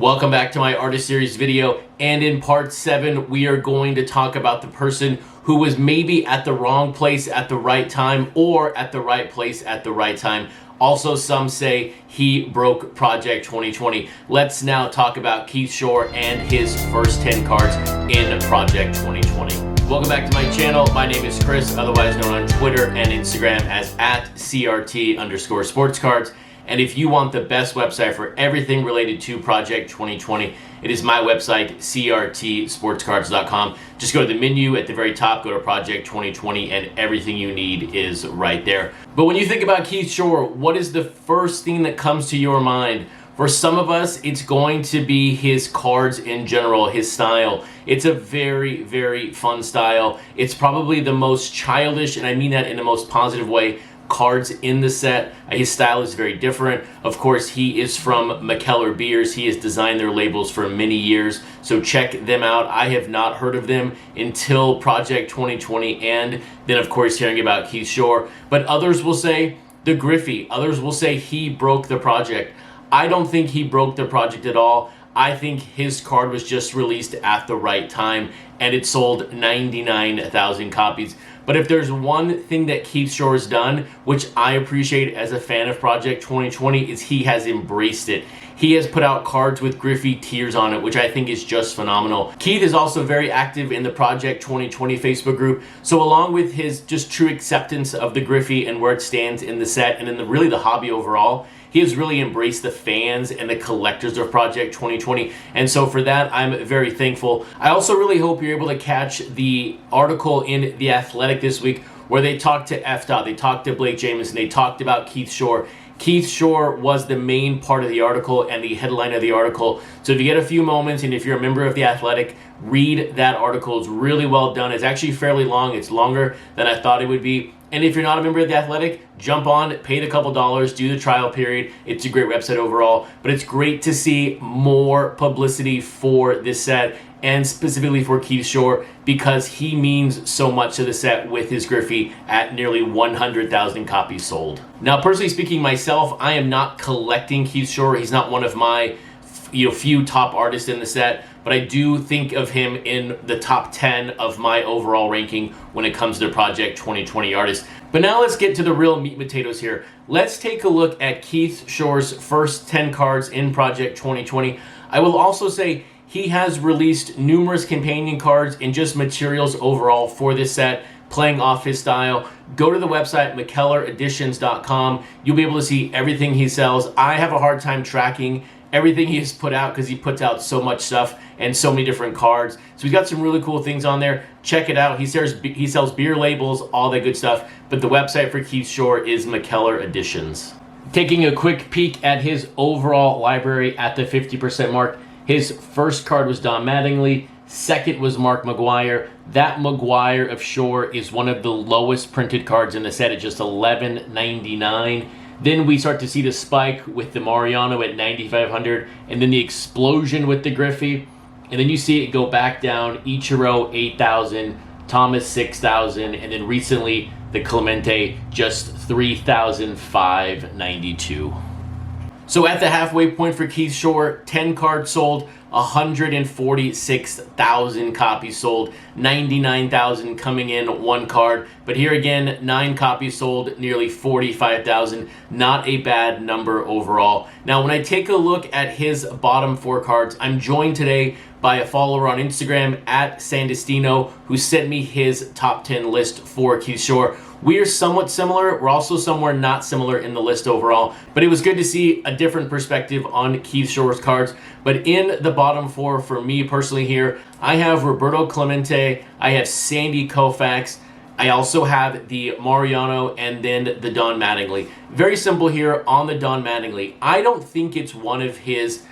Welcome back to my artist series video, and in part 7 we are going to talk about the person who was maybe at the wrong place at the right time or at the right place at the right time. Also, some say he broke Project 2020. Let's now talk about Keith Shore and his first 10 cards in Project 2020. Welcome back to my channel. My name is Chris, otherwise known on Twitter and Instagram as @CRT_Sportscards. And if you want the best website for everything related to Project 2020, it is my website, CRTSportscards.com. Just go to the menu at the very top, go to Project 2020, and everything you need is right there. But when you think about Keith Shore, what is the first thing that comes to your mind? For some of us, it's going to be his cards in general, his style. It's a very, very fun style. It's probably the most childish, and I mean that in the most positive way, cards in the set. His style is very different. Of course, he is from McKellar Beers. He has designed their labels for many years, so check them out. I have not heard of them until Project 2020, and then of course hearing about Keith Shore. But others will say the Griffey. Others will say he broke the project. I don't think he broke the project at all. I think his card was just released at the right time, and it sold 99,000 copies. But if there's one thing that Keith Shore has done, which I appreciate as a fan of Project 2020, is he has embraced it. He has put out cards with Griffey tears on it, which I think is just phenomenal. Keith is also very active in the Project 2020 Facebook group. So along with his just true acceptance of the Griffey and where it stands in the set and in really the hobby overall, he has really embraced the fans and the collectors of Project 2020. And so for that, I'm very thankful. I also really hope you're able to catch the article in The Athletic this week where they talked to F. They talked to Blake Jamieson. They talked about Keith Shore. Keith Shore was the main part of the article and the headline of the article. So if you get a few moments and if you're a member of The Athletic, read that article. It's really well done. It's actually fairly long. It's longer than I thought it would be. And if you're not a member of The Athletic, jump on, pay the couple dollars, do the trial period. It's a great website overall. But it's great to see more publicity for this set and specifically for Keith Shore because he means so much to the set with his Griffey at nearly 100,000 copies sold. Now, personally speaking myself, I am not collecting Keith Shore. He's not one of my few top artists in the set, but I do think of him in the top 10 of my overall ranking when it comes to Project 2020 artists. But now let's get to the real meat and potatoes here. Let's take a look at Keith Shore's first 10 cards in Project 2020. I will also say he has released numerous companion cards and just materials overall for this set, playing off his style. Go to the website, McKellarEditions.com. You'll be able to see everything he sells. I have a hard time tracking everything he has put out because he puts out so much stuff and so many different cards. So he's got some really cool things on there. Check it out. He sells beer labels, all that good stuff. But the website for Keith Shore is McKellar Editions. Taking a quick peek at his overall library at the 50% mark, his first card was Don Mattingly. Second was Mark McGwire. That McGwire of Shore is one of the lowest printed cards in the set at just $11.99. Then we start to see the spike with the Mariano at 9,500, and then the explosion with the Griffey. And then you see it go back down, Ichiro 8,000, Thomas 6,000, and then recently the Clemente just 3,592. So at the halfway point for Keith Shore, 10 cards sold, 146,000 copies sold, 99,000 coming in one card. But here again, 9 copies sold, nearly 45,000. Not a bad number overall. Now, when I take a look at his bottom 4 cards, I'm joined today by a follower on Instagram @Sandestino who sent me his top 10 list for Keith Shore. We are somewhat similar. We're also somewhere not similar in the list overall, but it was good to see a different perspective on Keith Shore's cards. But in the bottom 4 for me personally here, I have Roberto Clemente, I have Sandy Koufax, I also have the Mariano, and then the Don Mattingly. Very simple here on the Don Mattingly. I don't think it's one of his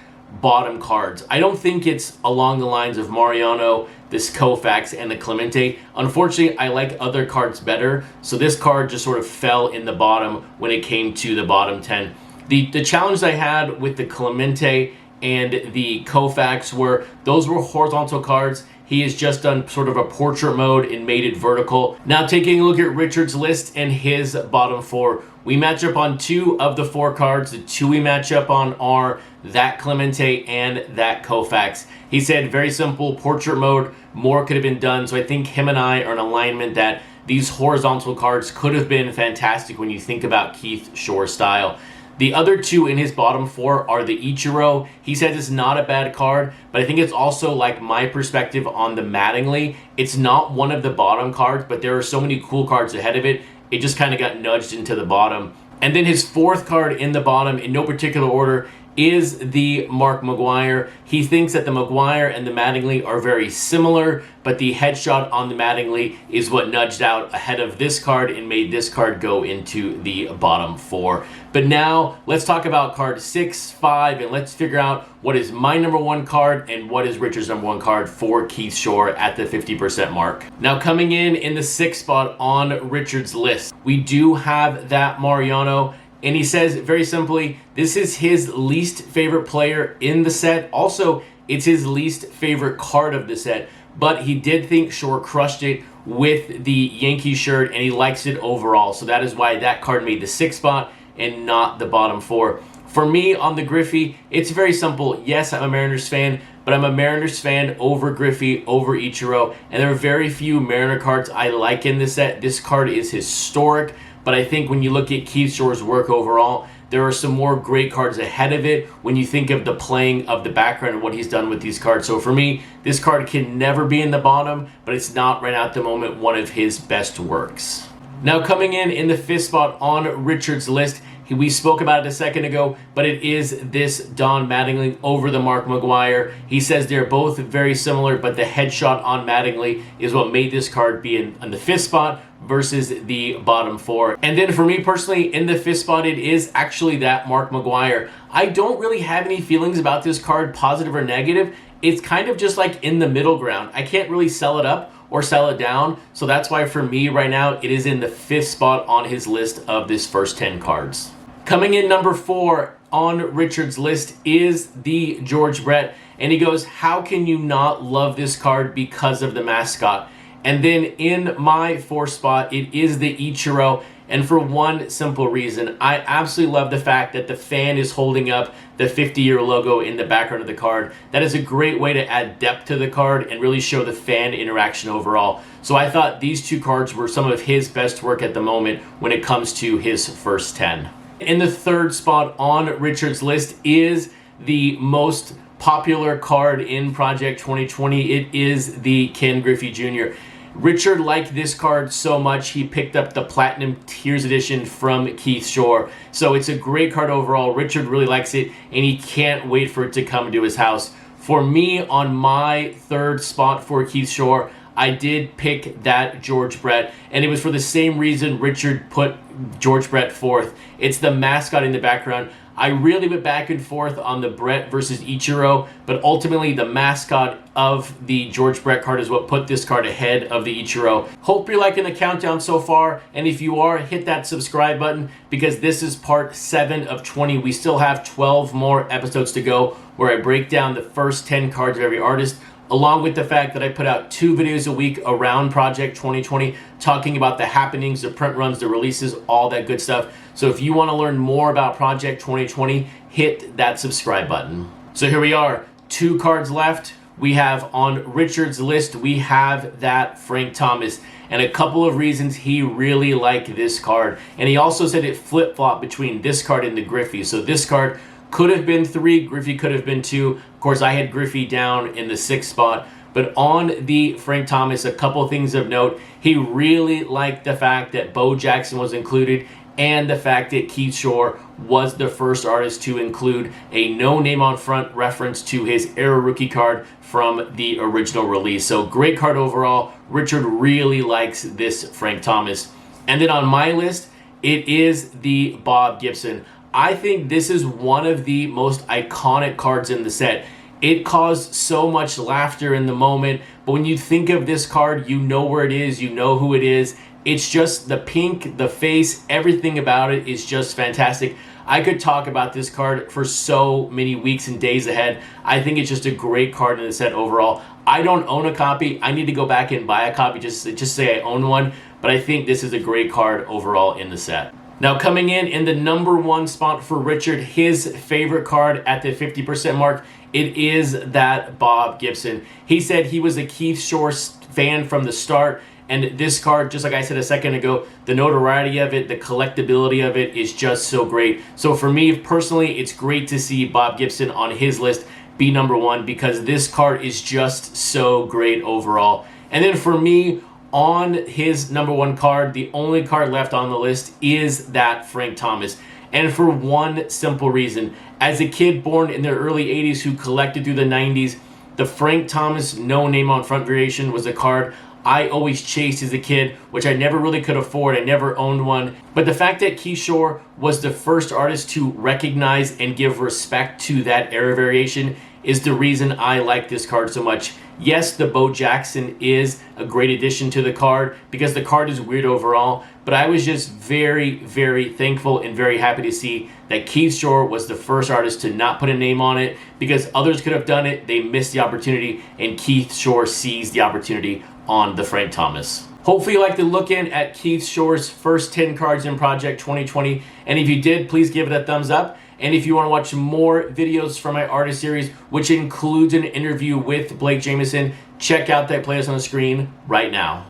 bottom cards. I don't think it's along the lines of Mariano, this Koufax, and the Clemente. Unfortunately, I like other cards better, so this card just sort of fell in the bottom when it came to the bottom 10. The challenge I had with the Clemente and the Koufax those were horizontal cards. He has just done sort of a portrait mode and made it vertical. Now taking a look at Richard's list and his bottom 4, we match up on 2 of the 4 cards. The 2 we match up on are that Clemente and that Koufax. He said very simple, portrait mode, more could have been done. So I think him and I are in alignment that these horizontal cards could have been fantastic when you think about Keith Shore's style. The other 2 in his bottom 4 are the Ichiro. He says it's not a bad card, but I think it's also like my perspective on the Mattingly. It's not one of the bottom cards, but there are so many cool cards ahead of it. It just kind of got nudged into the bottom. And then his 4th card in the bottom, in no particular order, is the Mark McGwire. He thinks that the McGwire and the Mattingly are very similar, but the headshot on the Mattingly is what nudged out ahead of this card and made this card go into the bottom 4. But now let's talk about card 6, 5, and let's figure out what is my number 1 card and what is Richard's number 1 card for Keith Shore at the 50% mark. Now coming in the 6th spot on Richard's list, we do have that Mariano. And he says very simply, this is his least favorite player in the set. Also, it's his least favorite card of the set. But he did think Shore crushed it with the Yankee shirt, and he likes it overall. So that is why that card made the 6th spot and not the bottom 4. For me, on the Griffey, it's very simple. Yes, I'm a Mariners fan, but I'm a Mariners fan over Griffey, over Ichiro. And there are very few Mariner cards I like in the set. This card is historic. But I think when you look at Keith Shore's work overall, there are some more great cards ahead of it when you think of the playing of the background and what he's done with these cards. So for me, this card can never be in the bottom, but it's not right now at the moment one of his best works. Now coming in the 5th spot on Richard's list, we spoke about it a second ago, but it is this Don Mattingly over the Mark McGwire. He says they're both very similar, but the headshot on Mattingly is what made this card be in the 5th spot versus the bottom 4. And then for me personally, in the 5th spot, it is actually that Mark McGwire. I don't really have any feelings about this card, positive or negative. It's kind of just like in the middle ground. I can't really sell it up or sell it down. So that's why for me right now, it is in the 5th spot on his list of this first 10 cards. Coming in number 4 on Richard's list is the George Brett. And he goes, how can you not love this card because of the mascot? And then in my 4th spot, it is the Ichiro. And for one simple reason, I absolutely love the fact that the fan is holding up the 50-year logo in the background of the card. That is a great way to add depth to the card and really show the fan interaction overall. So I thought these 2 cards were some of his best work at the moment when it comes to his first 10. In the 3rd spot on Richard's list is the most popular card in Project 2020. It is the Ken Griffey Jr. Richard liked this card so much, he picked up the Platinum Tears Edition from Keith Shore. So it's a great card overall. Richard really likes it, and he can't wait for it to come to his house. For me, on my 3rd spot for Keith Shore, I did pick that George Brett, and it was for the same reason Richard put George Brett 4th. It's the mascot in the background. I really went back and forth on the Brett versus Ichiro, but ultimately the mascot of the George Brett card is what put this card ahead of the Ichiro. Hope you're liking the countdown so far, and if you are, hit that subscribe button because this is part 7 of 20. We still have 12 more episodes to go where I break down the first 10 cards of every artist, along with the fact that I put out 2 videos a week around Project 2020 talking about the happenings, the print runs, the releases, all that good stuff. So if you want to learn more about Project 2020, hit that subscribe button. So here we are, 2 cards left. We have on Richard's list, we have that Frank Thomas, and a couple of reasons he really liked this card. And he also said it flip-flopped between this card and the Griffey. So this card could have been 3, Griffey could have been 2. Of course, I had Griffey down in the 6th spot. But on the Frank Thomas, a couple things of note. He really liked the fact that Bo Jackson was included and the fact that Keith Shore was the first artist to include a no name on front reference to his Era rookie card from the original release. So great card overall. Richard really likes this Frank Thomas. And then on my list, it is the Bob Gibson. I think this is one of the most iconic cards in the set. It caused so much laughter in the moment, but when you think of this card, you know where it is, you know who it is. It's just the pink, the face, everything about it is just fantastic. I could talk about this card for so many weeks and days ahead. I think it's just a great card in the set overall. I don't own a copy. I need to go back and buy a copy just say I own one, but I think this is a great card overall in the set. Now coming in the number one spot for Richard, his favorite card at the 50% mark, it is that Bob Gibson. He said he was a Keith Shore fan from the start, and this card, just like I said a second ago, the notoriety of it, the collectability of it is just so great. So for me personally, it's great to see Bob Gibson on his list be number one because this card is just so great overall. And then for me, on his number one card, the only card left on the list is that Frank Thomas. And for one simple reason. As a kid born in the early 80s who collected through the 90s, the Frank Thomas no name on front variation was a card I always chased as a kid, which I never really could afford. I never owned one. But the fact that Keith Shore was the first artist to recognize and give respect to that era variation is the reason I like this card so much. Yes, the Bo Jackson is a great addition to the card because the card is weird overall, but I was just very, very thankful and very happy to see that Keith Shore was the first artist to not put a name on it because others could have done it. They missed the opportunity, and Keith Shore seized the opportunity on the Frank Thomas. Hopefully you liked the look in at Keith Shore's first 10 cards in Project 2020, and if you did, please give it a thumbs up. And if you want to watch more videos from my artist series, which includes an interview with Blake Jameson, check out that playlist on the screen right now.